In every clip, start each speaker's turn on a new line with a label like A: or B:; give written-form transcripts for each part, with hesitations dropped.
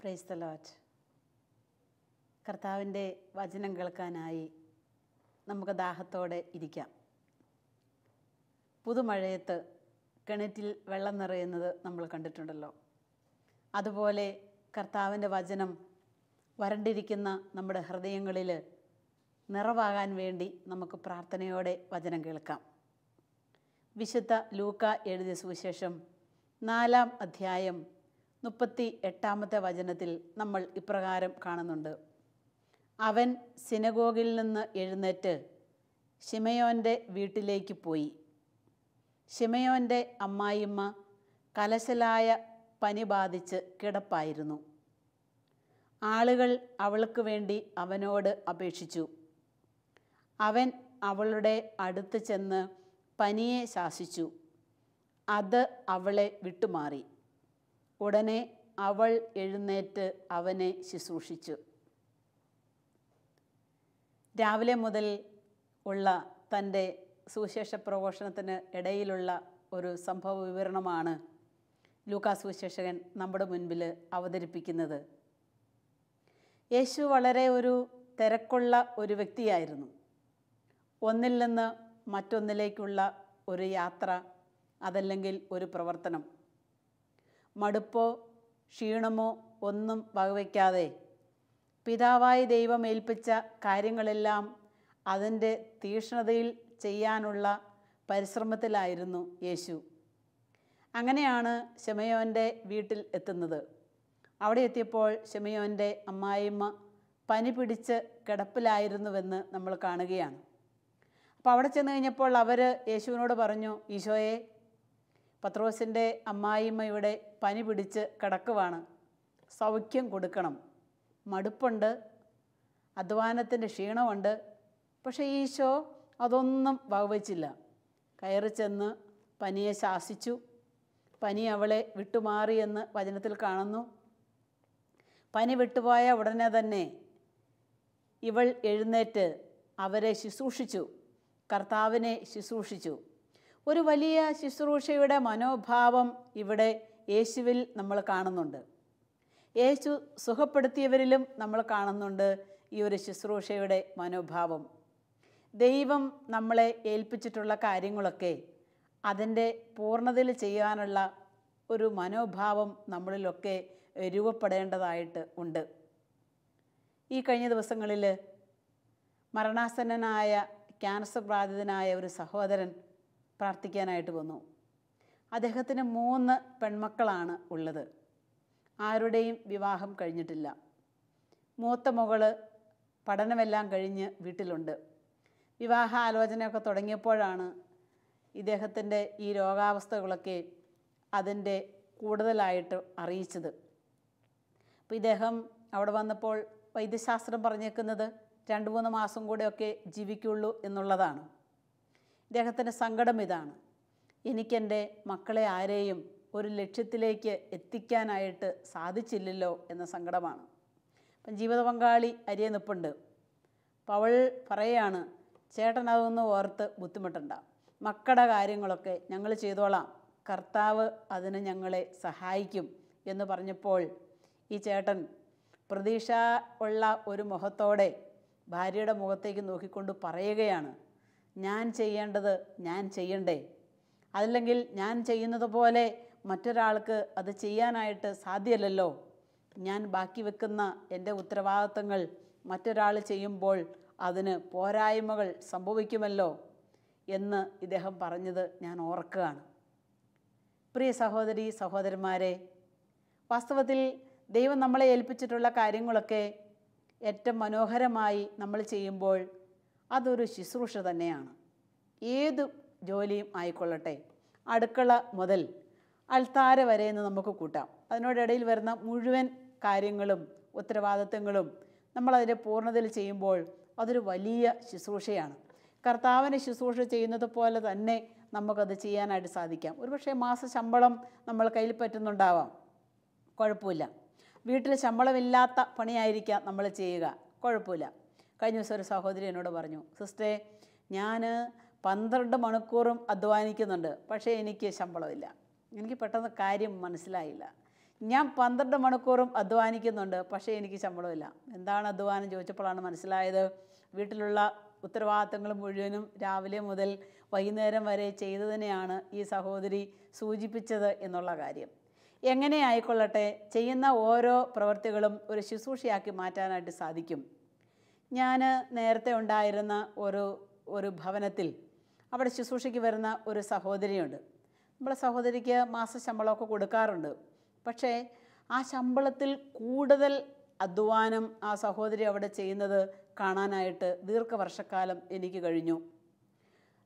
A: Praise the Lord. കർത്താവിൻ്റെ വചനം കേൾക്കാനായി നമുക്ക് ദാഹത്തോടെ ഇരിക്കാം. പുതുമഴയത്ത് കിണറ്റിൽ വെള്ളം നിറയുന്നത് നമ്മൾ കണ്ടിട്ടുണ്ടല്ലോ. അതുപോലെ കർത്താവിൻ്റെ വചനം വരണ്ടിരിക്കുന്ന നമ്മുടെ ഹൃദയങ്ങളിൽ നിറവാകാൻ വേണ്ടി നമുക്ക് പ്രാർത്ഥനയോടെ വചനം കേൾക്കാം. വിശുദ്ധ ലൂക്ക എഴുതിയ സുവിശേഷം 4-ാം അധ്യായം 38-ാമത്തെ വചനത്തിൽ നമ്മൾ ഇപ്രകാരം കാണുന്നുണ്ട്. അവൻ സിനഗോഗിൽ നിന്ന് എഴുന്നേറ്റ് ശിമയോൻ്റെ വീട്ടിലേക്ക് പോയി. ശിമയോൻ്റെ അമ്മായിമ്മ കലശലായ പനി ബാധിച്ച് കിടപ്പായിരുന്നു. ആളുകൾ അവൾക്ക് വേണ്ടി അവനോട് അപേക്ഷിച്ചു. അവൻ അവളുടെ അടുത്ത് ചെന്ന് പനിയെ ശാസിച്ചു. അത് അവളെ വിട്ടുമാറി. ഉടനെ അവൾ എഴുന്നേറ്റ് അവനെ ശുശ്രൂഷിച്ചു. രാവിലെ മുതൽ ഉള്ള തൻ്റെ സുവിശേഷ പ്രഘോഷണത്തിന് ഇടയിലുള്ള ഒരു സംഭവ വിവരണമാണ് ലൂക്കാ സുവിശേഷകൻ നമ്മുടെ മുൻപിൽ അവതരിപ്പിക്കുന്നത്. യേശു വളരെ ഒരു തിരക്കുള്ള ഒരു വ്യക്തിയായിരുന്നു. ഒന്നിൽ നിന്ന് മറ്റൊന്നിലേക്കുള്ള ഒരു യാത്ര, അതല്ലെങ്കിൽ ഒരു പ്രവർത്തനം. മടുപ്പോ ക്ഷീണമോ ഒന്നും വകവയ്ക്കാതെ പിതാവായ ദൈവം ഏൽപ്പിച്ച കാര്യങ്ങളെല്ലാം അതിൻ്റെ തീക്ഷ്ണതയിൽ ചെയ്യാനുള്ള പരിശ്രമത്തിലായിരുന്നു യേശു. അങ്ങനെയാണ് ശിമയോൻ്റെ വീട്ടിൽ എത്തുന്നത്. അവിടെ എത്തിയപ്പോൾ ശിമയോൻ്റെ അമ്മായിമ്മ പനി പിടിച്ച് കിടപ്പിലായിരുന്നുവെന്ന് നമ്മൾ കാണുകയാണ്. അപ്പോൾ അവിടെ ചെന്ന് കഴിഞ്ഞപ്പോൾ അവർ യേശുവിനോട് പറഞ്ഞു, ഈശോയെ, പത്രോസിൻ്റെ അമ്മായിമ്മയുടെ പനി പിടിച്ച് കിടക്കുവാണ്, സൗഖ്യം കൊടുക്കണം. മടുപ്പുണ്ട്, അധ്വാനത്തിൻ്റെ ക്ഷീണമുണ്ട്. പക്ഷേ ഈശോ അതൊന്നും വകവച്ചില്ല. കയറി ചെന്ന് പനിയെ ശാസിച്ചു. പനി അവളെ വിട്ടുമാറിയെന്ന് വചനത്തിൽ കാണുന്നു. പനി വിട്ടുപോയ ഉടനെ തന്നെ ഇവൾ എഴുന്നേറ്റ് അവരെ ശുശ്രൂഷിച്ചു, കർത്താവിനെ ശുശ്രൂഷിച്ചു. ഒരു വലിയ ശുശ്രൂഷയുടെ മനോഭാവം ഇവിടെ യേശുവിൽ നമ്മൾ കാണുന്നുണ്ട്. യേശു സുഖപ്പെടുത്തിയവരിലും നമ്മൾ കാണുന്നുണ്ട് ഈ ഒരു ശുശ്രൂഷയുടെ മനോഭാവം. ദൈവം നമ്മളെ ഏൽപ്പിച്ചിട്ടുള്ള കാര്യങ്ങളൊക്കെ അതിൻ്റെ പൂർണ്ണതയിൽ ചെയ്യാനുള്ള ഒരു മനോഭാവം നമ്മളിലൊക്കെ രൂപപ്പെടേണ്ടതായിട്ട് ഉണ്ട്. ഈ കഴിഞ്ഞ ദിവസങ്ങളിൽ മരണാസന്നനായ ക്യാൻസർ ബാധിതനായ ഒരു സഹോദരൻ പ്രാർത്ഥിക്കാനായിട്ട് വന്നു. അദ്ദേഹത്തിന് 3 പെൺമക്കളാണ് ഉള്ളത്. ആരുടെയും വിവാഹം കഴിഞ്ഞിട്ടില്ല. മൂത്ത മകള് പഠനമെല്ലാം കഴിഞ്ഞ് വീട്ടിലുണ്ട്. വിവാഹ ആലോചനയൊക്കെ തുടങ്ങിയപ്പോഴാണ് ഇദ്ദേഹത്തിൻ്റെ ഈ രോഗാവസ്ഥകളൊക്കെ അതിൻ്റെ കൂടുതലായിട്ട് അറിയിച്ചത്. അപ്പോൾ ഇദ്ദേഹം അവിടെ വന്നപ്പോൾ വൈദ്യശാസ്ത്രം പറഞ്ഞേക്കുന്നത് 2-3 മാസം കൂടെയൊക്കെ ജീവിക്കുള്ളൂ എന്നുള്ളതാണ്. ഇദ്ദേഹത്തിൻ്റെ സങ്കടം ഇതാണ്, എനിക്കെൻ്റെ മക്കളെ ആരെയും ഒരു ലക്ഷ്യത്തിലേക്ക് എത്തിക്കാനായിട്ട് സാധിച്ചില്ലല്ലോ എന്ന സങ്കടമാണ്. അപ്പം ജീവിത പങ്കാളി അരിയെ നിൽപ്പുണ്ട്. അപ്പം അവൾ പറയുകയാണ്, ചേട്ടൻ അതൊന്ന് ഓർത്ത് ബുദ്ധിമുട്ടണ്ട, മക്കളുടെ കാര്യങ്ങളൊക്കെ ഞങ്ങൾ ചെയ്തോളാം, കർത്താവ് അതിന് ഞങ്ങളെ സഹായിക്കും എന്ന് പറഞ്ഞപ്പോൾ ഈ ചേട്ടൻ പ്രതീക്ഷ ഉള്ള ഒരു മുഖത്തോടെ ഭാര്യയുടെ മുഖത്തേക്ക് നോക്കിക്കൊണ്ട് പറയുകയാണ്, ഞാൻ ചെയ്യേണ്ടത് ഞാൻ ചെയ്യണ്ടേ? അതല്ലെങ്കിൽ ഞാൻ ചെയ്യുന്നത് പോലെ മറ്റൊരാൾക്ക് അത് ചെയ്യാനായിട്ട് സാധ്യമല്ലല്ലോ. ഞാൻ ബാക്കി വെക്കുന്ന എൻ്റെ ഉത്തരവാദിത്തങ്ങൾ മറ്റൊരാൾ ചെയ്യുമ്പോൾ അതിന് പോരായ്മകൾ സംഭവിക്കുമല്ലോ എന്ന് ഇദ്ദേഹം പറഞ്ഞത് ഞാൻ ഓർക്കുകയാണ്. പ്രിയ സഹോദരി സഹോദരന്മാരെ, വാസ്തവത്തിൽ ദൈവം നമ്മളെ ഏൽപ്പിച്ചിട്ടുള്ള കാര്യങ്ങളൊക്കെ ഏറ്റവും മനോഹരമായി നമ്മൾ ചെയ്യുമ്പോൾ അതൊരു ശുശ്രൂഷ തന്നെയാണ്. ഏത് ജോലിയും ആയിക്കൊള്ളട്ടെ, അടുക്കള മുതൽ അൾത്താര വരെ എന്ന് നമുക്ക് കൂട്ടാം. അതിനോടിടയിൽ വരുന്ന മുഴുവൻ കാര്യങ്ങളും ഉത്തരവാദിത്തങ്ങളും നമ്മളതിൻ്റെ പൂർണ്ണതയിൽ ചെയ്യുമ്പോൾ അതൊരു വലിയ ശുശ്രൂഷയാണ്. കർത്താവിനെ ശുശ്രൂഷ ചെയ്യുന്നത് പോലെ തന്നെ നമുക്കത് ചെയ്യാനായിട്ട് സാധിക്കാം. ഒരുപക്ഷെ മാസ ശമ്പളം നമ്മൾ കയ്യിൽ പറ്റുന്നുണ്ടാവാം, കുഴപ്പമില്ല. വീട്ടിൽ ശമ്പളമില്ലാത്ത പണിയായിരിക്കാം നമ്മൾ ചെയ്യുക, കുഴപ്പമില്ല. കഴിഞ്ഞ ദിവസം ഒരു സഹോദരി എന്നോട് പറഞ്ഞു, സിസ്റ്ററെ, ഞാൻ 12 മണിക്കൂറും അധ്വാനിക്കുന്നുണ്ട്, പക്ഷേ എനിക്ക് ശമ്പളമില്ല. എനിക്ക് പെട്ടെന്ന് കാര്യം മനസ്സിലായില്ല. ഞാൻ 12 മണിക്കൂറും അധ്വാനിക്കുന്നുണ്ട്, പക്ഷേ എനിക്ക് ശമ്പളമില്ല. എന്താണ് അധ്വാനം ചോദിച്ചപ്പോഴാണ് മനസ്സിലായത്, വീട്ടിലുള്ള ഉത്തരവാദിത്തങ്ങൾ മുഴുവനും രാവിലെ മുതൽ വൈകുന്നേരം വരെ ചെയ്തതിനെയാണ് ഈ സഹോദരി സൂചിപ്പിച്ചത് എന്നുള്ള കാര്യം. എങ്ങനെ ആയിക്കൊള്ളട്ടെ, ചെയ്യുന്ന ഓരോ പ്രവൃത്തികളും ഒരു ശുശ്രൂഷയാക്കി മാറ്റാനായിട്ട് സാധിക്കും. ഞാൻ നേരത്തെ ഉണ്ടായിരുന്ന ഒരു ഭവനത്തിൽ അവിടെ ശുശ്രൂഷയ്ക്ക് വരുന്ന ഒരു സഹോദരിയുണ്ട്. നമ്മുടെ സഹോദരിക്ക് മാസ ശമ്പളമൊക്കെ കൊടുക്കാറുണ്ട്. പക്ഷേ ആ ശമ്പളത്തിൽ കൂടുതൽ അധ്വാനം ആ സഹോദരി അവിടെ ചെയ്യുന്നത് കാണാനായിട്ട് ദീർഘവർഷക്കാലം എനിക്ക് കഴിഞ്ഞു.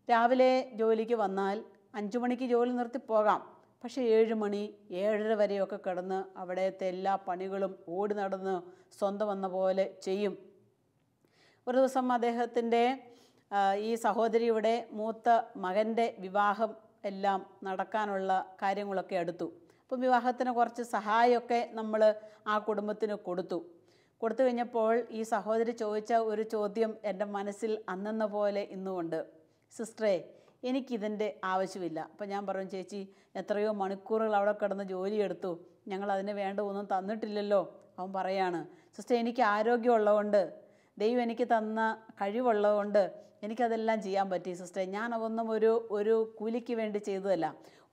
A: രാവിലെ ജോലിക്ക് വന്നാൽ 5 മണിക്ക് ജോലി നിർത്തി പോകാം, പക്ഷേ 7 മണി 7:30 വരെയൊക്കെ കിടന്ന് അവിടുത്തെ എല്ലാ പണികളും ഓടി നടന്ന് സ്വന്തം വന്ന പോലെ ചെയ്യും. ഒരു ദിവസം അദ്ദേഹത്തിൻ്റെ ഈ സഹോദരിയുടെ മൂത്ത മകൻ്റെ വിവാഹം എല്ലാം നടക്കാനുള്ള കാര്യങ്ങളൊക്കെ എടുത്തു. അപ്പം വിവാഹത്തിന് കുറച്ച് സഹായമൊക്കെ നമ്മൾ ആ കുടുംബത്തിന് കൊടുത്തു കഴിഞ്ഞപ്പോൾ ഈ സഹോദരി ചോദിച്ച ഒരു ചോദ്യം എൻ്റെ മനസ്സിൽ അന്നെന്ന പോലെ ഇന്നുമുണ്ട്. സിസ്റ്ററെ, എനിക്കിതിൻ്റെ ആവശ്യമില്ല. അപ്പം ഞാൻ പറഞ്ഞു, ചേച്ചി എത്രയോ മണിക്കൂറുകൾ അവിടെ കിടന്ന് ജോലിയെടുത്തു, ഞങ്ങളതിന് വേണ്ട ഒന്നും തന്നിട്ടില്ലല്ലോ. അവൻ പറയാണ്, സിസ്റ്റർ എനിക്ക് ആരോഗ്യമുള്ളതുകൊണ്ട്, ദൈവം എനിക്ക് തന്ന കഴിവുള്ളതുകൊണ്ട് എനിക്കതെല്ലാം ചെയ്യാൻ പറ്റി സിസ്റ്ററെ. ഞാനതൊന്നും ഒരു കൂലിക്ക് വേണ്ടി ചെയ്തതല്ല,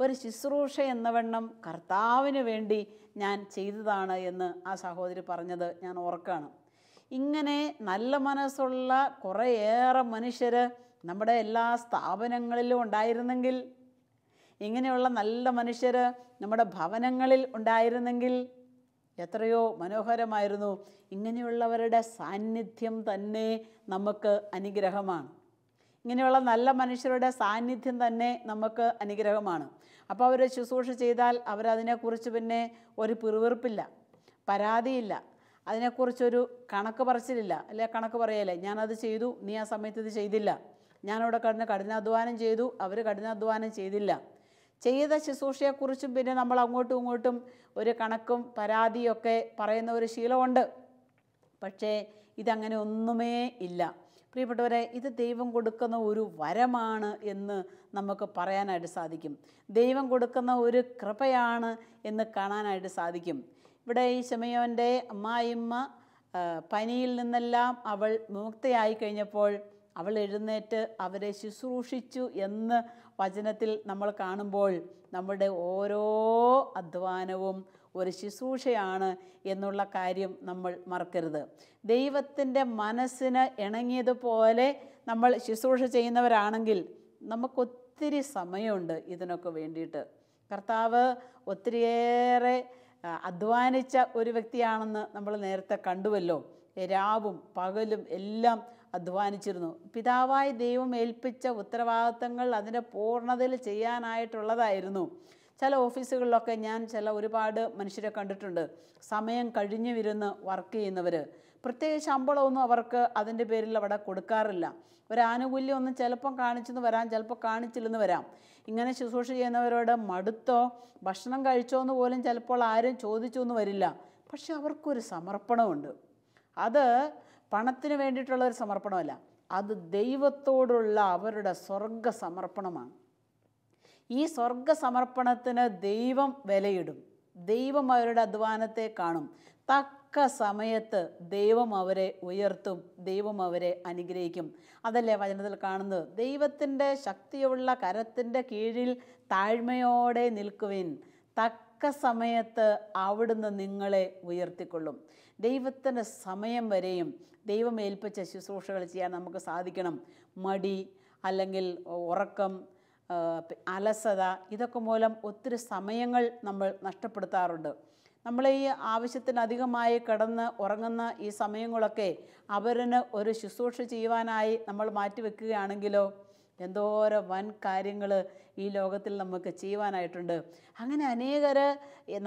A: ഒരു ശുശ്രൂഷ എന്നവണ്ണം കർത്താവിന് വേണ്ടി ഞാൻ ചെയ്തതാണ് എന്ന് ആ സഹോദരി പറഞ്ഞത് ഞാൻ ഓർക്കുകയാണ്. ഇങ്ങനെ നല്ല മനസ്സുള്ള കുറേയേറെ മനുഷ്യർ നമ്മുടെ എല്ലാ സ്ഥാപനങ്ങളിലും ഉണ്ടായിരുന്നെങ്കിൽ, ഇങ്ങനെയുള്ള നല്ല മനുഷ്യർ നമ്മുടെ ഭവനങ്ങളിൽ ഉണ്ടായിരുന്നെങ്കിൽ എത്രയോ മനോഹരമായിരുന്നു. ഇങ്ങനെയുള്ളവരുടെ സാന്നിധ്യം തന്നെ നമുക്ക് അനുഗ്രഹമാണ്. ഇങ്ങനെയുള്ള നല്ല മനുഷ്യരുടെ സാന്നിധ്യം തന്നെ നമുക്ക് അനുഗ്രഹമാണ്. അപ്പോൾ അവർ ശുശ്രൂഷ ചെയ്താൽ അവരതിനെക്കുറിച്ച് പിന്നെ ഒരു പിറുവിറുപ്പില്ല, പരാതിയില്ല, അതിനെക്കുറിച്ചൊരു കണക്ക് പറച്ചിലില്ല. അല്ലെ, കണക്ക് പറയല്ലേ, ഞാനത് ചെയ്തു, നീ ആ സമയത്ത് ഇത് ചെയ്തില്ല, ഞാനവിടെ കഠിനാധ്വാനം ചെയ്തു, അവർ കഠിനാധ്വാനം ചെയ്തില്ല. ചെയ്ത ശുശ്രൂഷയെക്കുറിച്ചും പിന്നെ നമ്മൾ അങ്ങോട്ടും ഇങ്ങോട്ടും ഒരു കണക്കും പരാതിയൊക്കെ പറയുന്ന ഒരു ശീലമുണ്ട്. പക്ഷേ ഇതങ്ങനെ ഒന്നുമേ ഇല്ല. പ്രിയപ്പെട്ടവരെ, ഇത് ദൈവം കൊടുക്കുന്ന ഒരു വരമാണ് എന്ന് നമുക്ക് പറയാനായിട്ട് സാധിക്കും. ദൈവം കൊടുക്കുന്ന ഒരു കൃപയാണ് എന്ന് കാണാനായിട്ട് സാധിക്കും. ഇവിടെ ഈ ശിമെയോൻ്റെ അമ്മായിമ്മ പനിയിൽ നിന്നെല്ലാം അവൾ മുക്തയായി കഴിഞ്ഞപ്പോൾ അവൾ എഴുന്നേറ്റ് അവരെ ശുശ്രൂഷിച്ചു എന്ന് വചനത്തിൽ നമ്മൾ കാണുമ്പോൾ നമ്മുടെ ഓരോ അധ്വാനവും ഒരു ശുശ്രൂഷയാണ് എന്നുള്ള കാര്യം നമ്മൾ മറക്കരുത്. ദൈവത്തിൻ്റെ മനസ്സിന് ഇണങ്ങിയതുപോലെ നമ്മൾ ശുശ്രൂഷ ചെയ്യുന്നവരാണെങ്കിൽ നമുക്കൊത്തിരി സമയമുണ്ട് ഇതിനൊക്കെ വേണ്ടിയിട്ട്. കർത്താവ് ഒത്തിരിയേറെ അധ്വാനിച്ച ഒരു വ്യക്തിയാണെന്ന് നമ്മൾ നേരത്തെ കണ്ടുവല്ലോ. രാവും പകലും എല്ലാം അധ്വാനിച്ചിരുന്നു. പിതാവായി ദൈവം ഏൽപ്പിച്ച ഉത്തരവാദിത്തങ്ങൾ അതിൻ്റെ പൂർണ്ണതയിൽ ചെയ്യാനായിട്ടുള്ളതായിരുന്നു. ചില ഓഫീസുകളിലൊക്കെ ഞാൻ ഒരുപാട് മനുഷ്യരെ കണ്ടിട്ടുണ്ട്, സമയം കഴിഞ്ഞു വരുന്ന് വർക്ക് ചെയ്യുന്നവർ. പ്രത്യേക ശമ്പളമൊന്നും അവർക്ക് അതിൻ്റെ പേരിൽ അവിടെ കൊടുക്കാറില്ല. ഒരു ആനുകൂല്യമൊന്നും ചിലപ്പം കാണിച്ചെന്ന് വരാം, ചിലപ്പോൾ കാണിച്ചില്ലെന്ന് വരാം. ഇങ്ങനെ ശുശ്രൂഷ ചെയ്യുന്നവരോട് മടുത്തോ ഭക്ഷണം കഴിച്ചോ എന്ന് പോലും ചിലപ്പോൾ ആരും ചോദിച്ചു എന്ന് വരില്ല. പക്ഷെ അവർക്കൊരു സമർപ്പണമുണ്ട്. അത് പണത്തിന് വേണ്ടിയിട്ടുള്ളൊരു സമർപ്പണമല്ല, അത് ദൈവത്തോടുള്ള അവരുടെ സ്വർഗ സമർപ്പണമാണ്. ഈ സ്വർഗ സമർപ്പണത്തിന് ദൈവം വിലയിടും. ദൈവം അവരുടെ അധ്വാനത്തെ കാണും. തക്ക സമയത്ത് ദൈവം അവരെ ഉയർത്തും, ദൈവം അവരെ അനുഗ്രഹിക്കും. അതല്ലേ വചനത്തിൽ കാണുന്നത്, ദൈവത്തിൻ്റെ ശക്തിയുള്ള കരത്തിൻ്റെ കീഴിൽ താഴ്മയോടെ നിൽക്കുവിൻ, തക്ക സമയത്ത് അവിടുന്ന് നിങ്ങളെ ഉയർത്തിക്കൊള്ളും. ദൈവത്തിൻ്റെ സമയം വരെയും ദൈവം ഏൽപ്പിച്ച ശുശ്രൂഷകൾ ചെയ്യാൻ നമുക്ക് സാധിക്കണം. മടി അല്ലെങ്കിൽ ഉറക്കം, അലസത, ഇതൊക്കെ മൂലം ഒത്തിരി സമയങ്ങൾ നമ്മൾ നഷ്ടപ്പെടുത്താറുണ്ട്. നമ്മൾ ഈ ആവശ്യത്തിനധികമായി കിടന്ന് ഉറങ്ങുന്ന ഈ സമയങ്ങളൊക്കെ അവരിന് ഒരു ശുശ്രൂഷ ചെയ്യുവാനായി നമ്മൾ മാറ്റിവെക്കുകയാണെങ്കിലോ എന്തോരം വൻ കാര്യങ്ങൾ ഈ ലോകത്തിൽ നമുക്ക് ചെയ്യുവാനായിട്ടുണ്ട്. അങ്ങനെ അനേകർ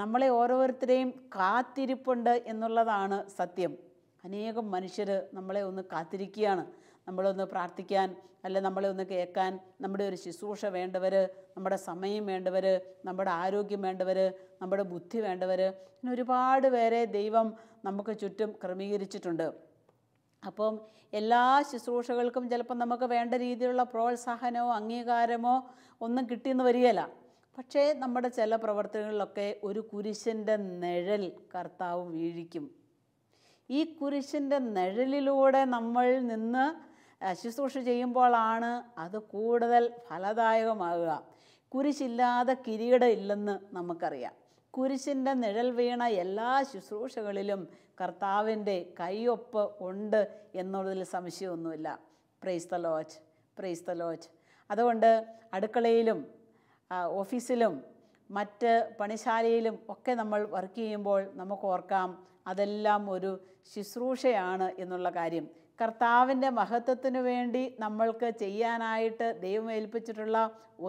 A: നമ്മളെ ഓരോരുത്തരെയും കാത്തിരിപ്പുണ്ട് എന്നുള്ളതാണ് സത്യം. അനേകം മനുഷ്യർ നമ്മളെ ഒന്ന് കാത്തിരിക്കുകയാണ്, നമ്മളൊന്ന് പ്രാർത്ഥിക്കാൻ, അല്ലെ നമ്മളെ ഒന്ന് കേൾക്കാൻ, നമ്മുടെ ഒരു ശുശ്രൂഷ വേണ്ടവർ, നമ്മുടെ സമയം വേണ്ടവർ, നമ്മുടെ ആരോഗ്യം വേണ്ടവർ, നമ്മുടെ ബുദ്ധി വേണ്ടവർ, ഇങ്ങനെ ഒരുപാട് പേരെ ദൈവം നമുക്ക് ചുറ്റും ക്രമീകരിച്ചിട്ടുണ്ട്. അപ്പം എല്ലാ ശുശ്രൂഷകൾക്കും ചിലപ്പം നമുക്ക് വേണ്ട രീതിയിലുള്ള പ്രോത്സാഹനമോ അംഗീകാരമോ ഒന്നും കിട്ടിയെന്ന് വരികയില്ല. പക്ഷേ നമ്മുടെ ചില പ്രവർത്തനങ്ങളിലൊക്കെ ഒരു കുരിശിൻ്റെ നിഴൽ കർത്താവ് വീഴിക്കും. ഈ കുരിശിൻ്റെ നിഴലിലൂടെ നമ്മൾ നിന്ന് ശുശ്രൂഷ ചെയ്യുമ്പോഴാണ് അത് കൂടുതൽ ഫലദായകമാകുക. കുരിശില്ലാതെ കിരീടം ഇല്ലെന്ന് നമുക്കറിയാം. കുരിശിൻ്റെ നിഴൽ വീണ എല്ലാ ശുശ്രൂഷകളിലും കർത്താവിൻ്റെ കൈയൊപ്പ് ഉണ്ട് എന്നുള്ളതിൽ സംശയമൊന്നുമില്ല. Praise the Lord, praise the Lord. അതുകൊണ്ട് അടുക്കളയിലും ഓഫീസിലും മറ്റ് പണിശാലയിലും ഒക്കെ നമ്മൾ വർക്ക് ചെയ്യുമ്പോൾ നമുക്ക് ഓർക്കാം അതെല്ലാം ഒരു ശുശ്രൂഷയാണ് എന്നുള്ള കാര്യം. കർത്താവിൻ്റെ മഹത്വത്തിന് വേണ്ടി നമ്മൾക്ക് ചെയ്യാനായിട്ട് ദൈവം ഏൽപ്പിച്ചിട്ടുള്ള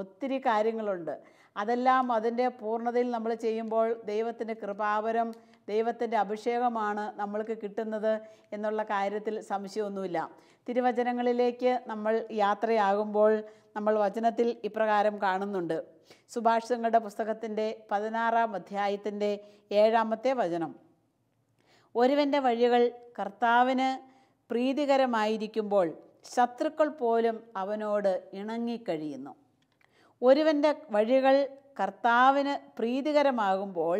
A: ഒത്തിരി കാര്യങ്ങളുണ്ട്. അതെല്ലാം അതിൻ്റെ പൂർണ്ണതയിൽ നമ്മൾ ചെയ്യുമ്പോൾ ദൈവത്തിൻ്റെ കൃപാവരം, ദൈവത്തിൻ്റെ അഭിഷേകമാണ് നമ്മൾക്ക് കിട്ടുന്നത് എന്നുള്ള കാര്യത്തിൽ സംശയമൊന്നുമില്ല. തിരുവചനങ്ങളിലേക്ക് നമ്മൾ യാത്രയാകുമ്പോൾ നമ്മൾ വചനത്തിൽ ഇപ്രകാരം കാണുന്നുണ്ട്. സുഭാഷിതങ്ങളുടെ പുസ്തകത്തിൻ്റെ 16-ാം അധ്യായത്തിൻ്റെ 7-ാമത്തെ വചനം. ഒരുവൻ്റെ വഴികൾ കർത്താവിന് പ്രീതികരമായിരിക്കുമ്പോൾ ശത്രുക്കൾ പോലും അവനോട് ഇണങ്ങിക്കഴിയുന്നു. ഒരുവൻ്റെ വഴികൾ കർത്താവിന് പ്രീതികരമാകുമ്പോൾ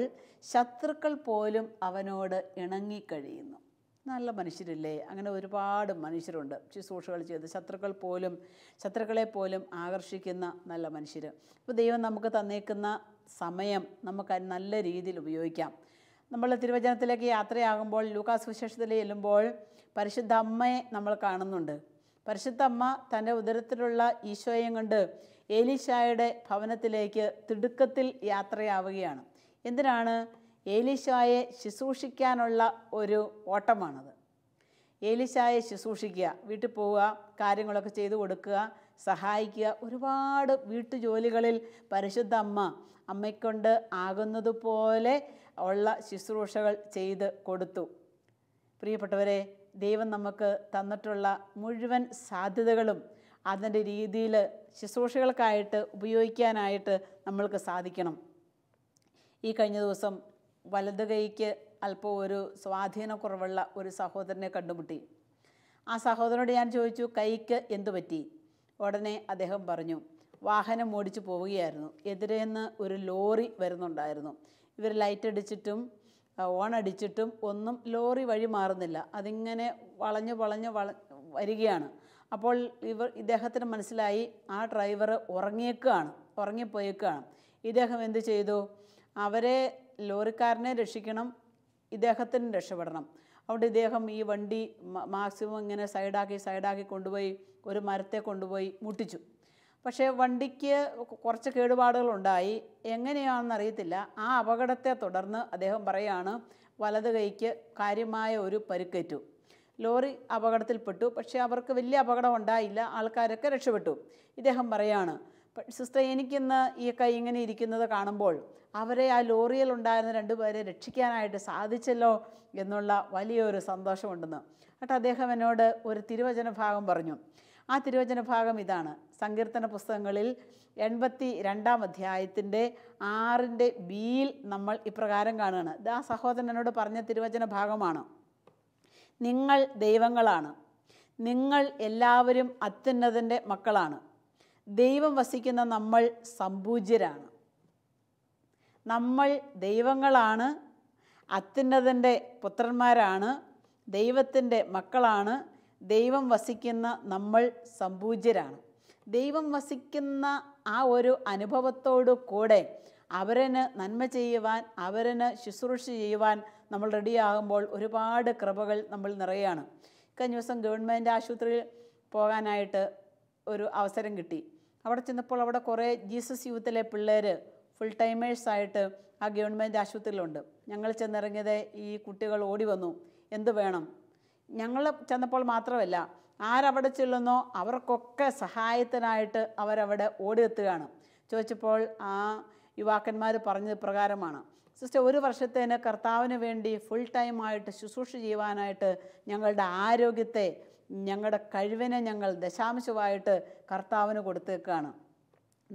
A: ശത്രുക്കൾ പോലും അവനോട് ഇണങ്ങിക്കഴിയുന്നു. നല്ല മനുഷ്യരില്ലേ? അങ്ങനെ ഒരുപാട് മനുഷ്യരുണ്ട് ശുശ്രൂഷകൾ ചെയ്ത് ശത്രുക്കളെ പോലും ആകർഷിക്കുന്ന നല്ല മനുഷ്യർ. അപ്പോൾ ദൈവം നമുക്ക് തന്നേക്കുന്ന സമയം നമുക്ക് നല്ല രീതിയിൽ ഉപയോഗിക്കാം. നമ്മൾ തിരുവചനത്തിലേക്ക് യാത്രയാകുമ്പോൾ ലൂക്കാസ് സുവിശേഷത്തിൽ ചെല്ലുമ്പോൾ പരിശുദ്ധ അമ്മയെ നമ്മൾ കാണുന്നുണ്ട്. പരിശുദ്ധ അമ്മ തൻ്റെ ഉദരത്തിലുള്ള ഈശോയും കൊണ്ട് ഏലീശായുടെ ഭവനത്തിലേക്ക് തിടുക്കത്തിൽ യാത്രയാവുകയാണ്. എന്തിനാണ്? ഏലീശായെ ശുശ്രൂഷിക്കാനുള്ള ഒരു ഓട്ടമാണത്. ഏലീശായെ ശുശ്രൂഷിക്കുക, വീട്ടിൽ പോവുക, കാര്യങ്ങളൊക്കെ ചെയ്തു കൊടുക്കുക, സഹായിക്കുക. ഒരുപാട് വീട്ടുജോലികളിൽ പരിശുദ്ധ അമ്മയ്ക്കൊണ്ട് ആകുന്നതുപോലെ ഉള്ള ശുശ്രൂഷകൾ ചെയ്ത് കൊടുത്തു. പ്രിയപ്പെട്ടവരെ, ദൈവം നമുക്ക് തന്നിട്ടുള്ള മുഴുവൻ സാധ്യതകളും അതിൻ്റെ രീതിയിൽ ശുശ്രൂഷകൾക്കായിട്ട് ഉപയോഗിക്കാനായിട്ട് നമ്മൾക്ക് സാധിക്കണം. ഈ കഴിഞ്ഞ ദിവസം വലത് കൈക്ക് അല്പം ഒരു സ്വാധീനക്കുറവുള്ള ഒരു സഹോദരനെ കണ്ടുമുട്ടി. ആ സഹോദരനോട് ഞാൻ ചോദിച്ചു, കൈക്ക് എന്തു പറ്റി? ഉടനെ അദ്ദേഹം പറഞ്ഞു, വാഹനം ഓടിച്ചു പോവുകയായിരുന്നു, എതിരെന്ന് ഒരു ലോറി വരുന്നുണ്ടായിരുന്നു. ഇവർ ലൈറ്റ് അടിച്ചിട്ടും ഓണടിച്ചിട്ടും ഒന്നും ലോറി വഴി മാറുന്നില്ല. അതിങ്ങനെ വളഞ്ഞ് വരികയാണ്. അപ്പോൾ ഇദ്ദേഹത്തിന് മനസ്സിലായി ആ ഡ്രൈവർ ഉറങ്ങിപ്പോയേക്കാണ്. ഇദ്ദേഹം എന്ത് ചെയ്തു? അവരെ ലോറിക്കാരനെ രക്ഷിക്കണം, ഇദ്ദേഹത്തിന് രക്ഷപ്പെടണം. അതുകൊണ്ട് ഇദ്ദേഹം ഈ വണ്ടി മാക്സിമം ഇങ്ങനെ സൈഡാക്കി കൊണ്ടുപോയി ഒരു മരത്തെ കൊണ്ടുപോയി മുട്ടിച്ചു. പക്ഷേ വണ്ടിക്ക് കുറച്ച് കേടുപാടുകളുണ്ടായി. എങ്ങനെയാണെന്നറിയത്തില്ല. ആ അപകടത്തെ തുടർന്ന് അദ്ദേഹം പറയുകയാണ്, വലത് കൈക്ക് കാര്യമായ ഒരു പരിക്കേറ്റു. ലോറി അപകടത്തിൽപ്പെട്ടു, പക്ഷേ അവർക്ക് വലിയ അപകടം ഉണ്ടായില്ല, ആൾക്കാരൊക്കെ രക്ഷപ്പെട്ടു. ഇദ്ദേഹം പറയാണ്, സിസ്റ്റർ, എനിക്കിന്ന് ഈ കൈ ഇങ്ങനെ ഇരിക്കുന്നത് കാണുമ്പോൾ അവരെ ആ ലോറിയിൽ ഉണ്ടായിരുന്ന 2 പേരെ രക്ഷിക്കാനായിട്ട് സാധിച്ചല്ലോ എന്നുള്ള വലിയൊരു സന്തോഷമുണ്ടെന്ന്. എന്നിട്ട് അദ്ദേഹം എന്നോട് ഒരു തിരുവചന ഭാഗം പറഞ്ഞു. ആ തിരുവചന ഭാഗം ഇതാണ്. സങ്കീർത്തന പുസ്തകങ്ങളിൽ 82-ാം അധ്യായത്തിൻ്റെ 6-ന്റെ ബിയിൽ നമ്മൾ ഇപ്രകാരം കാണുകയാണ്. ഇത് ആ സഹോദരൻ എന്നോട് പറഞ്ഞ തിരുവചന ഭാഗമാണ്. നിങ്ങൾ ദൈവങ്ങളാണ്, നിങ്ങൾ എല്ലാവരും അത്യുന്നതൻ്റെ മക്കളാണ്, ദൈവം വസിക്കുന്ന നമ്മൾ സംപൂജ്യരാണ്. നമ്മൾ ദൈവങ്ങളാണ്, അത്യുന്നതൻ്റെ പുത്രന്മാരാണ്, ദൈവത്തിൻ്റെ മക്കളാണ്, ദൈവം വസിക്കുന്ന നമ്മൾ സംപൂജ്യരാണ്. ദൈവം വസിക്കുന്ന ആ ഒരു അനുഭവത്തോടു കൂടെ അവരന് നന്മ ചെയ്യുവാൻ, അവരന് ശുശ്രൂഷ ചെയ്യുവാൻ നമ്മൾ റെഡിയാകുമ്പോൾ ഒരുപാട് കൃപകൾ നമ്മൾ നിറയാണ്. കഴിഞ്ഞ ദിവസം ഗവൺമെൻറ് ആശുപത്രിയിൽ പോകാനായിട്ട് ഒരു അവസരം കിട്ടി. അവിടെ ചെന്നപ്പോൾ അവിടെ കുറേ ജീസസ് യൂത്തിലെ പിള്ളേർ ഫുൾ ടൈമേഴ്സായിട്ട് ആ ഗവൺമെൻറ് ആശുപത്രിയിലുണ്ട്. ഞങ്ങൾ ചെന്നിറങ്ങിയത് ഈ കുട്ടികൾ ഓടി വന്നു, എന്ത് വേണം? ഞങ്ങൾ ചെന്നപ്പോൾ മാത്രമല്ല, ആരവിടെ ചെല്ലുന്നോ അവർക്കൊക്കെ സഹായത്തിനായിട്ട് അവരവിടെ ഓടിയെത്തുകയാണ്. ചോദിച്ചപ്പോൾ ആ യുവാക്കന്മാർ പറഞ്ഞത് പ്രകാരമാണ്, സിസ്റ്റർ, 1 വർഷത്തേന് കർത്താവിന് വേണ്ടി ഫുൾ ടൈമായിട്ട് ശുശ്രൂഷ ചെയ്യുവാനായിട്ട് ഞങ്ങളുടെ ആരോഗ്യത്തെ, ഞങ്ങളുടെ കഴിവിനെ ഞങ്ങൾ ദശാംശമായിട്ട് കർത്താവിന് കൊടുത്തേക്കാണ്.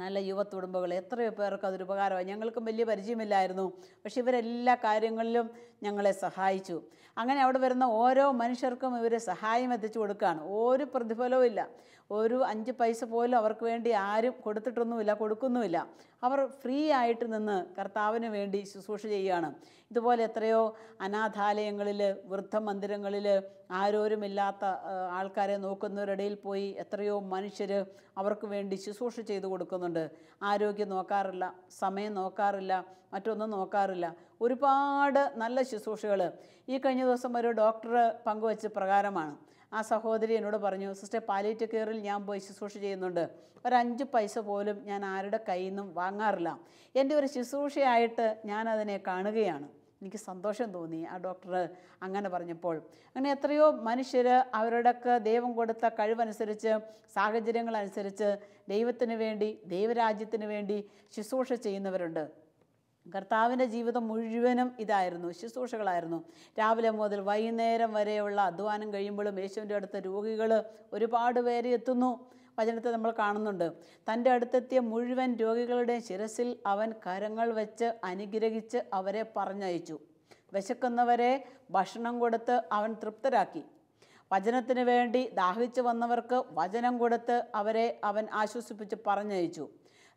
A: നല്ല യുവത്തുടുമ്പുകൾ, എത്രയോ പേർക്ക് അതൊരു ഉപകാരമായി. ഞങ്ങൾക്കും വലിയ പരിചയമില്ലായിരുന്നു, പക്ഷെ ഇവരെല്ലാ കാര്യങ്ങളിലും ഞങ്ങളെ സഹായിച്ചു. അങ്ങനെ അവിടെ വരുന്ന ഓരോ മനുഷ്യർക്കും ഇവർ സഹായം എത്തിച്ചു കൊടുക്കുകയാണ്. ഒരു പ്രതിഫലവും ഇല്ല, ഒരു 5 പൈസ പോലും അവർക്ക് വേണ്ടി ആരും കൊടുത്തിട്ടൊന്നുമില്ല, കൊടുക്കുന്നുമില്ല. അവർ ഫ്രീ ആയിട്ട് നിന്ന് കർത്താവിന് വേണ്ടി ശുശ്രൂഷ ചെയ്യുകയാണ്. ഇതുപോലെ എത്രയോ അനാഥാലയങ്ങളിൽ, വൃദ്ധമന്ദിരങ്ങളിൽ, ആരോരുമില്ലാത്ത ആൾക്കാരെ നോക്കുന്നവരിടയിൽ പോയി എത്രയോ മനുഷ്യർ അവർക്ക് വേണ്ടി ശുശ്രൂഷ ചെയ്തു കൊടുക്കുന്നുണ്ട്. ആരോഗ്യം നോക്കാറില്ല, സമയം നോക്കാറില്ല, മറ്റൊന്നും നോക്കാറില്ല. ഒരുപാട് നല്ല ശുശ്രൂഷകൾ. ഈ കഴിഞ്ഞ ദിവസം ഒരു ഡോക്ടർ പങ്കുവച്ച പ്രകാരമാണ്. ആ സഹോദരി എന്നോട് പറഞ്ഞു, സിസ്റ്റർ പാലിയേറ്റീവ് കെയറിൽ ഞാൻ പോയി ശുശ്രൂഷ ചെയ്യുന്നുണ്ട്, ഒരു 5 പൈസ പോലും ഞാൻ ആരുടെ കയ്യിൽ നിന്നും വാങ്ങാറില്ല. എൻ്റെ ഒരു ശുശ്രൂഷയായിട്ട് ഞാനതിനെ കാണുകയാണ്. എനിക്ക് സന്തോഷം തോന്നി ആ ഡോക്ടർ അങ്ങനെ പറഞ്ഞപ്പോൾ. അങ്ങനെ എത്രയോ മനുഷ്യർ അവരുടെയൊക്കെ ദൈവം കൊടുത്ത കഴിവനുസരിച്ച്, സാഹചര്യങ്ങളനുസരിച്ച് ദൈവത്തിന് വേണ്ടി, ദൈവരാജ്യത്തിന് വേണ്ടി ശുശ്രൂഷ ചെയ്യുന്നവരുണ്ട്. കർത്താവിൻ്റെ ജീവിതം മുഴുവനും ഇതായിരുന്നു, ശുശ്രൂഷകളായിരുന്നു. രാവിലെ മുതൽ വൈകുന്നേരം വരെയുള്ള അധ്വാനം കഴിയുമ്പോഴും യേശുവിൻ്റെ അടുത്ത് രോഗികൾ ഒരുപാട് പേര് എത്തുന്നു. വചനത്തെ നമ്മൾ കാണുന്നുണ്ട്. തൻ്റെ അടുത്തെത്തിയ മുഴുവൻ രോഗികളുടെയും ശിരസിൽ അവൻ കരങ്ങൾ വെച്ച് അനുഗ്രഹിച്ച് അവരെ പറഞ്ഞയച്ചു. വിശക്കുന്നവരെ ഭക്ഷണം കൊടുത്ത് അവൻ തൃപ്തരാക്കി. വചനത്തിന് വേണ്ടി ദാഹിച്ചു വന്നവർക്ക് വചനം കൊടുത്ത് അവരെ അവൻ ആശ്വസിപ്പിച്ച് പറഞ്ഞയച്ചു.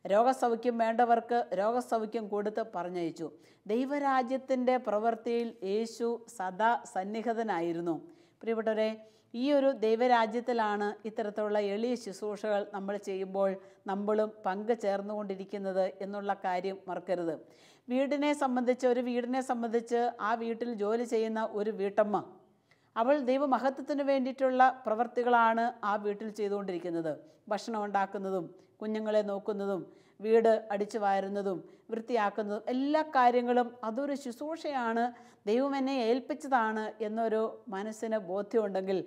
A: രോഗസൗഖ്യം വേണ്ടവർക്ക് രോഗസൗഖ്യം കൊടുത്ത് പറഞ്ഞയച്ചു. ദൈവരാജ്യത്തിൻ്റെ പ്രവൃത്തിയിൽ യേശു സദാ സന്നിഹിതനായിരുന്നു. പ്രിയപ്പെട്ടവരെ, ഈ ഒരു ദൈവരാജ്യത്തിലാണ് ഇത്തരത്തിലുള്ള എളിയ ശുശ്രൂഷകൾ നമ്മൾ ചെയ്യുമ്പോൾ നമ്മളും പങ്കു ചേർന്നുകൊണ്ടിരിക്കുന്നത് എന്നുള്ള കാര്യം മറക്കരുത്. ഒരു വീടിനെ സംബന്ധിച്ച് ആ വീട്ടിൽ ജോലി ചെയ്യുന്ന ഒരു വീട്ടമ്മ, അവൾ ദൈവമഹത്വത്തിന് വേണ്ടിയിട്ടുള്ള പ്രവൃത്തികളാണ് ആ വീട്ടിൽ ചെയ്തുകൊണ്ടിരിക്കുന്നത്. ഭക്ഷണം ഉണ്ടാക്കുന്നതും, കുഞ്ഞുങ്ങളെ നോക്കുന്നതും, വീട് അടിച്ചു വാരുന്നതും വൃത്തിയാക്കുന്നതും എല്ലാ കാര്യങ്ങളും അതൊരു ശുശ്രൂഷയാണ്, ദൈവം എന്നെ ഏൽപ്പിച്ചതാണ് എന്നൊരു മനസ്സിന് ബോധ്യമുണ്ടെങ്കിൽ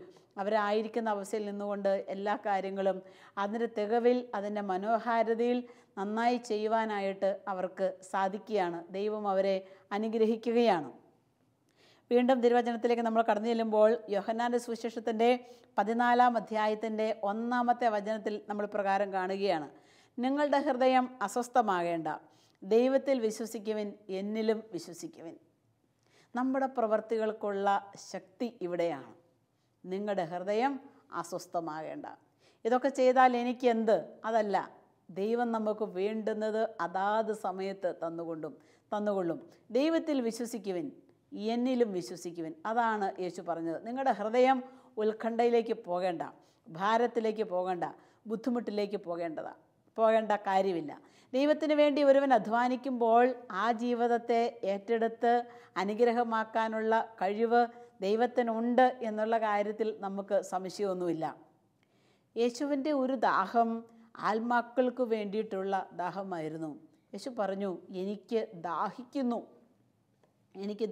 A: അവരായിരിക്കുന്ന അവസ്ഥയിൽ നിന്നുകൊണ്ട് എല്ലാ കാര്യങ്ങളും അതിൻ്റെ തികവിൽ, അതിൻ്റെ മനോഹാരിതയിൽ നന്നായി ചെയ്യുവാനായിട്ട് അവർക്ക് സാധിക്കുകയാണ്. ദൈവം അവരെ അനുഗ്രഹിക്കുകയാണ്. വീണ്ടും തിരുവചനത്തിലേക്ക് നമ്മൾ കടന്നു ചെല്ലുമ്പോൾ യോഹന്നാൻ്റെ സുവിശേഷത്തിൻ്റെ 14-ാം അധ്യായത്തിൻ്റെ 1-ാമത്തെ വചനത്തിൽ നമ്മൾ പ്രകാരം കാണുകയാണ്, നിങ്ങളുടെ ഹൃദയം അസ്വസ്ഥമാകേണ്ട, ദൈവത്തിൽ വിശ്വസിക്കുവിൻ, എന്നിലും വിശ്വസിക്കുവിൻ. നമ്മുടെ പ്രവർത്തികൾക്കുള്ള ശക്തി ഇവിടെയാണ്. നിങ്ങളുടെ ഹൃദയം അസ്വസ്ഥമാകേണ്ട. ഇതൊക്കെ ചെയ്താൽ എനിക്ക് എന്ത്? അതല്ല, ദൈവം നമുക്ക് വേണ്ടുന്നത് അതാത് സമയത്ത് തന്നുകൊള്ളും. ദൈവത്തിൽ വിശ്വസിക്കുവിൻ, എന്നിലും വിശ്വസിക്കുവിൻ. അതാണ് യേശു പറഞ്ഞത്. നിങ്ങളുടെ ഹൃദയം ഉത്കണ്ഠയിലേക്ക് പോകേണ്ട, ഭാരത്തിലേക്ക് പോകേണ്ട, ബുദ്ധിമുട്ടിലേക്ക് പോകേണ്ട കാര്യമില്ല. ദൈവത്തിന് വേണ്ടി ഒരുവൻ അധ്വാനിക്കുമ്പോൾ ആ ജീവിതത്തെ ഏറ്റെടുത്ത് അനുഗ്രഹമാക്കാനുള്ള കഴിവ് ദൈവത്തിനുണ്ട് എന്നുള്ള കാര്യത്തിൽ നമുക്ക് സംശയമൊന്നുമില്ല. യേശുവിൻ്റെ ഒരു ദാഹം ആത്മാക്കൾക്ക് വേണ്ടിയിട്ടുള്ള ദാഹമായിരുന്നു. യേശു പറഞ്ഞു, എനിക്ക്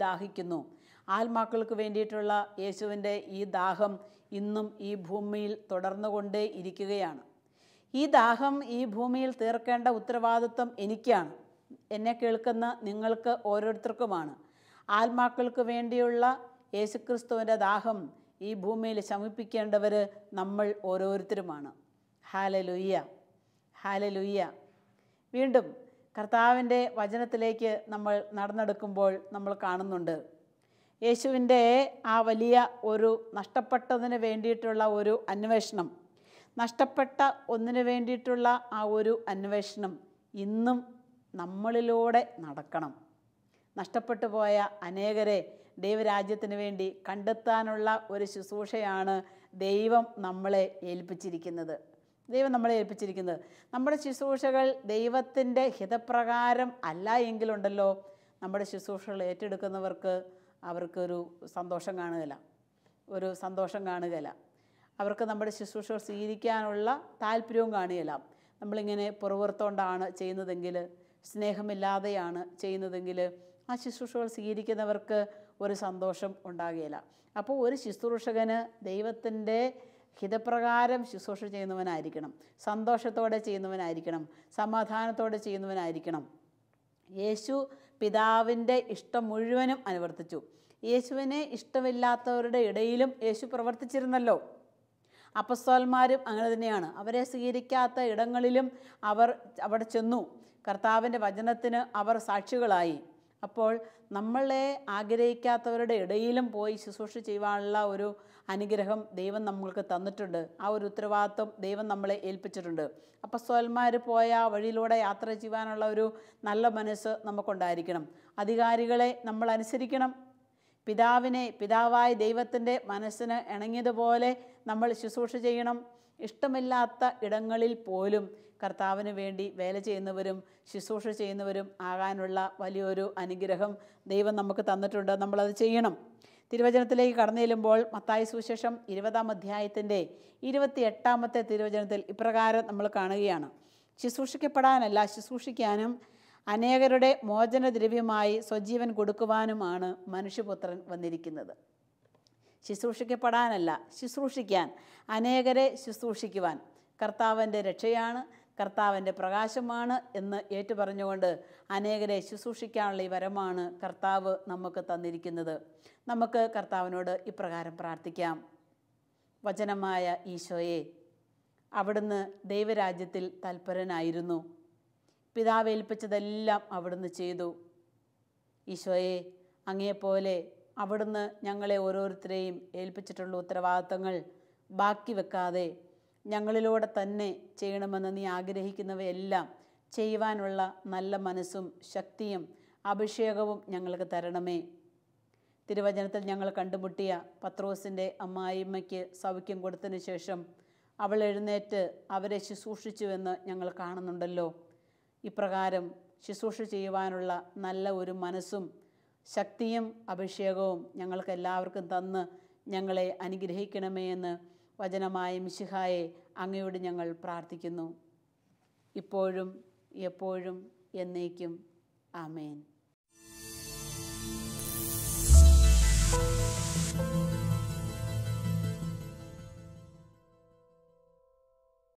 A: ദാഹിക്കുന്നു. ആത്മാക്കൾക്ക് വേണ്ടിയിട്ടുള്ള യേശുവിൻ്റെ ഈ ദാഹം ഇന്നും ഈ ഭൂമിയിൽ തുടർന്നുകൊണ്ടേ ഇരിക്കുകയാണ്. ഈ ദാഹം ഈ ഭൂമിയിൽ തീർക്കേണ്ട ഉത്തരവാദിത്വം എനിക്കാണ്, എന്നെ കേൾക്കുന്ന നിങ്ങൾക്ക് ഓരോരുത്തർക്കുമാണ്. ആത്മാക്കൾക്ക് വേണ്ടിയുള്ള യേശുക്രിസ്തുവിൻ്റെ ദാഹം ഈ ഭൂമിയിൽ ശമിപ്പിക്കേണ്ടവർ നമ്മൾ ഓരോരുത്തരുമാണ്. Hallelujah, hallelujah. വീണ്ടും കർത്താവിൻ്റെ വചനത്തിലേക്ക് നമ്മൾ നടന്നെടുക്കുമ്പോൾ നമ്മൾ കാണുന്നുണ്ട് യേശുവിൻ്റെ ആ വലിയ ഒരു നഷ്ടപ്പെട്ടതിന് വേണ്ടിയിട്ടുള്ള ഒരു അന്വേഷണം, നഷ്ടപ്പെട്ട ഒന്നിനു വേണ്ടിയിട്ടുള്ള ആ ഒരു അന്വേഷണം ഇന്നും നമ്മളിലൂടെ നടക്കണം. നഷ്ടപ്പെട്ടു പോയ അനേകരെ ദൈവരാജ്യത്തിന് വേണ്ടി കണ്ടെത്താനുള്ള ഒരു ശുശ്രൂഷയാണ് ദൈവം നമ്മളെ ഏൽപ്പിച്ചിരിക്കുന്നത്. നമ്മുടെ ശുശ്രൂഷകൾ ദൈവത്തിൻ്റെ ഹിതപ്രകാരം അല്ല എങ്കിലുണ്ടല്ലോ, നമ്മുടെ ശുശ്രൂഷകൾ ഏറ്റെടുക്കുന്നവർക്ക് അവർക്കൊരു സന്തോഷം കാണുകയില്ല. അവർക്ക് നമ്മുടെ ശുശ്രൂഷകൾ സ്വീകരിക്കാനുള്ള താല്പര്യവും കാണുകയില്ല. നമ്മളിങ്ങനെ പുറവുകൊണ്ടാണ് ചെയ്യുന്നതെങ്കിൽ, സ്നേഹമില്ലാതെയാണ് ചെയ്യുന്നതെങ്കിൽ ആ ശുശ്രൂഷകൾ സ്വീകരിക്കുന്നവർക്ക് ഒരു സന്തോഷം ഉണ്ടാകുകയില്ല. അപ്പോൾ ഒരു ശുശ്രൂഷകന് ദൈവത്തിൻ്റെ ഹിതപ്രകാരം ശുശ്രൂഷ ചെയ്യുന്നവനായിരിക്കണം, സന്തോഷത്തോടെ ചെയ്യുന്നവനായിരിക്കണം, സമാധാനത്തോടെ ചെയ്യുന്നവനായിരിക്കണം. യേശു പിതാവിൻ്റെ ഇഷ്ടം മുഴുവനും അനുവർത്തിച്ചു. യേശുവിനെ ഇഷ്ടമില്ലാത്തവരുടെ ഇടയിലും യേശു പ്രവർത്തിച്ചിരുന്നല്ലോ. അപ്പസ്തോലന്മാരും അങ്ങനെ തന്നെയാണ്. അവരെ സ്വീകരിക്കാത്ത ഇടങ്ങളിലും അവർ അവിടെ ചെന്നു. കർത്താവിൻ്റെ വചനത്തിന് അവർ സാക്ഷികളായി. അപ്പോൾ നമ്മളെ ആഗ്രഹിക്കാത്തവരുടെ ഇടയിലും പോയി ശുശ്രൂഷ ചെയ്യുവാനുള്ള ഒരു അനുഗ്രഹം ദൈവം നമ്മൾക്ക് തന്നിട്ടുണ്ട്. ആ ഒരു ഉത്തരവാദിത്വം ദൈവം നമ്മളെ ഏൽപ്പിച്ചിട്ടുണ്ട്. അപ്പസ്തോലന്മാർ പോയ വഴിയിലൂടെ യാത്ര ചെയ്യുവാനുള്ള ഒരു നല്ല മനസ്സ് നമുക്കുണ്ടായിരിക്കണം. അധികാരികളെ നമ്മൾ അനുസരിക്കണം. പിതാവായ ദൈവത്തിൻ്റെ മനസ്സിന് ഇണങ്ങിയതുപോലെ നമ്മൾ ശുശ്രൂഷ ചെയ്യണം. ഇഷ്ടമില്ലാത്ത ഇടങ്ങളിൽ പോലും കർത്താവിന് വേണ്ടി വേല ചെയ്യുന്നവരും ശുശ്രൂഷ ചെയ്യുന്നവരും ആകാനുള്ള വലിയൊരു അനുഗ്രഹം ദൈവം നമുക്ക് തന്നിട്ടുണ്ട്. നമ്മളത് ചെയ്യണം. തിരുവചനത്തിലേക്ക് കടന്നു ചെല്ലുമ്പോൾ മത്തായി സുവിശേഷം 20-ാം അധ്യായത്തിൻ്റെ 28-ാമത്തെ തിരുവചനത്തിൽ ഇപ്രകാരം നമ്മൾ കാണുകയാണ്: ശുശ്രൂഷിക്കപ്പെടാനല്ല, ശുശ്രൂഷിക്കാനും അനേകരുടെ മോചനദ്രവ്യമായി സ്വജീവൻ കൊടുക്കുവാനുമാണ് മനുഷ്യപുത്രൻ വന്നിരിക്കുന്നത്. ശുശ്രൂഷിക്കപ്പെടാനല്ല, ശുശ്രൂഷിക്കാൻ, അനേകരെ ശുശ്രൂഷിക്കുവാൻ. കർത്താവിൻ്റെ രക്ഷയാണ്, കർത്താവിൻ്റെ പ്രകാശമാണ് എന്ന് ഏറ്റുപറഞ്ഞുകൊണ്ട് അനേകരെ ശുശ്രൂഷിക്കാനുള്ള ഈ വരമാണ് കർത്താവ് നമുക്ക് തന്നിരിക്കുന്നത്. നമുക്ക് കർത്താവിനോട് ഇപ്രകാരം പ്രാർത്ഥിക്കാം: വചനമായ ഈശോയെ, അവിടുന്ന് ദൈവരാജ്യത്തിൽ തൽപരനായിരുന്നു. പിതാവ് ഏൽപ്പിച്ചതെല്ലാം അവിടുന്ന് ചെയ്തു. ഈശോയെ, അങ്ങയെപ്പോലെ അവിടുന്ന് ഞങ്ങളെ ഓരോരുത്തരെയും ഏൽപ്പിച്ചിട്ടുള്ള ഉത്തരവാദിത്തങ്ങൾ ബാക്കി വെക്കാതെ ഞങ്ങളിലൂടെ തന്നെ ചെയ്യണമെന്ന് നീ ആഗ്രഹിക്കുന്നവയെല്ലാം ചെയ്യുവാനുള്ള നല്ല മനസ്സും ശക്തിയും അഭിഷേകവും ഞങ്ങൾക്ക് തരണമേ. തിരുവചനത്തിൽ ഞങ്ങൾ കണ്ടുമുട്ടിയ പത്രോസിൻ്റെ അമ്മായിമ്മയ്ക്ക് സൗഖ്യം കൊടുത്തതിന് ശേഷം അവൾ എഴുന്നേറ്റ് അവരെ ശുശ്രൂഷിച്ചുവെന്ന് ഞങ്ങൾ കാണുന്നുണ്ടല്ലോ. ഇപ്രകാരം ശുശ്രൂഷ ചെയ്യുവാനുള്ള നല്ല ഒരു മനസ്സും ശക്തിയും അഭിഷേകവും ഞങ്ങൾക്ക് എല്ലാവർക്കും തന്ന് ഞങ്ങളെ അനുഗ്രഹിക്കണമേ എന്ന് വചനമായ മിശിഹായെ അങ്ങയോട് ഞങ്ങൾ പ്രാർത്ഥിക്കുന്നു. ഇപ്പോഴും എപ്പോഴും എന്നേക്കും. ആമേൻ.